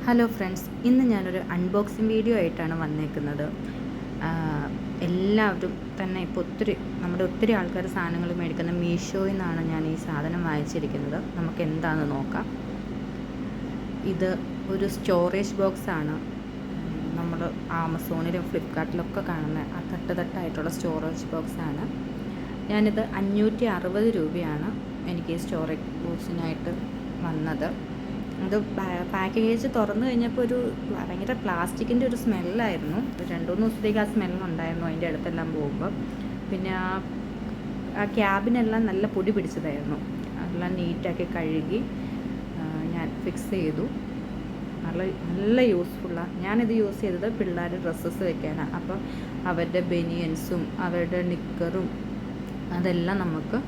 Hello friends, ഇന്ന് ഞാനൊരു unboxing video ആയിട്ടാണ് വന്നേക്കുന്നത്. എല്ലാവരും തന്നെ ഇപ്പോൾ ഒത്തിരി ആൾക്കാർ സാധനങ്ങൾ മേടിക്കുന്ന മീഷോയിൽ നിന്നാണ് ഞാൻ ഈ സാധനം വാങ്ങിച്ചിരിക്കുന്നത്. നമുക്ക് എന്താണെന്ന് നോക്കാം. ഇത് ഒരു സ്റ്റോറേജ് ബോക്സാണ്. നമ്മൾ ആമസോണിലും ഫ്ലിപ്കാർട്ടിലൊക്കെ കാണുന്ന ആ തട്ടായിട്ടുള്ള സ്റ്റോറേജ് ബോക്സാണ്. ഞാനിത് 560 രൂപയാണ് എനിക്ക് ഈ സ്റ്റോറേജ് ബോക്സിനായിട്ട് വന്നത്. അത് പാക്കേജ് തുറന്നു കഴിഞ്ഞപ്പോൾ ഭയങ്കര പ്ലാസ്റ്റിക്കിൻ്റെ ഒരു സ്മെല്ലായിരുന്നു. 2-3 ദിവസത്തേക്ക് ആ സ്മെല്ലുണ്ടായിരുന്നു അതിൻ്റെ അടുത്തെല്ലാം പോകുമ്പോൾ. പിന്നെ ആ ക്യാബിനെല്ലാം നല്ല പൊടി പിടിച്ചതായിരുന്നു. അതെല്ലാം നീറ്റാക്കി കഴുകി ഞാൻ ഫിക്സ് ചെയ്തു. നല്ല യൂസ്ഫുള്ളാണ്. ഞാനിത് യൂസ് ചെയ്തത് പിള്ളേർ ഡ്രസ്സസ് വെക്കാനാണ്. അപ്പം അവരുടെ ബനിയൻസും അവരുടെ നിക്കറും അതെല്ലാം നമുക്ക്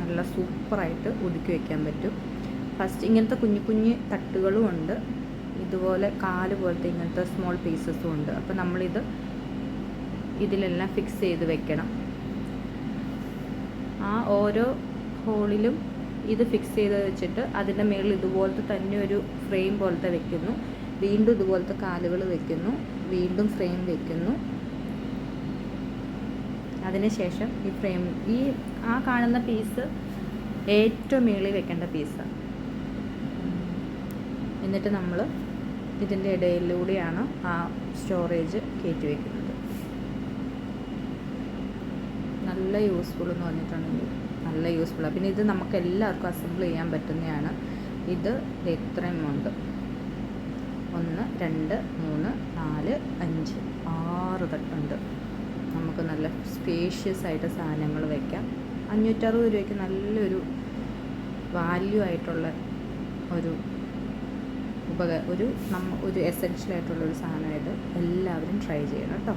നല്ല സൂപ്പറായിട്ട് ഒതുക്കി വയ്ക്കാൻ പറ്റും. ഫസ്റ്റ് ഇങ്ങനത്തെ കുഞ്ഞു തട്ടുകളും ഉണ്ട്, ഇതുപോലെ കാല് പോലത്തെ ഇങ്ങനത്തെ സ്മോൾ പീസസും ഉണ്ട്. അപ്പോൾ ഇതിലെല്ലാം ഫിക്സ് ചെയ്ത് വെക്കണം. ആ ഓരോ ഹോളിലും ഇത് ഫിക്സ് ചെയ്ത് വെച്ചിട്ട് അതിൻ്റെ മേളിൽ ഇതുപോലത്തെ തന്നെ ഒരു ഫ്രെയിം പോലത്തെ വെക്കുന്നു. വീണ്ടും ഇതുപോലത്തെ കാലുകൾ വെക്കുന്നു, വീണ്ടും ഫ്രെയിം വെക്കുന്നു. അതിനുശേഷം ആ കാണുന്ന പീസ് ഏറ്റവും മേളിൽ വെക്കേണ്ട പീസാണ്. എന്നിട്ട് നമ്മൾ ഇതിൻ്റെ ഇടയിലൂടെയാണ് ആ സ്റ്റോറേജ് കയറ്റി വയ്ക്കുന്നത്. നല്ല യൂസ്ഫുൾ എന്ന് പറഞ്ഞിട്ടുണ്ടെങ്കിൽ നല്ല യൂസ്ഫുള്ളാണ്. പിന്നെ ഇത് നമുക്ക് എല്ലാവർക്കും അസംബിൾ ചെയ്യാൻ പറ്റുന്നതാണ്. ഇത് ഇത്രയും ഉണ്ട്: 1, 2, 3, 4, 5, 6 തട്ടുണ്ട്. നമുക്ക് നല്ല സ്പേഷ്യസ് ആയിട്ട് സാധനങ്ങൾ വയ്ക്കാം. 560 രൂപയ്ക്ക് നല്ലൊരു വാല്യൂ ആയിട്ടുള്ള ഒരു എസെൻഷ്യൽ ആയിട്ടുള്ളൊരു സാധനം. ഇത് എല്ലാവരും ട്രൈ ചെയ്യണം കേട്ടോ.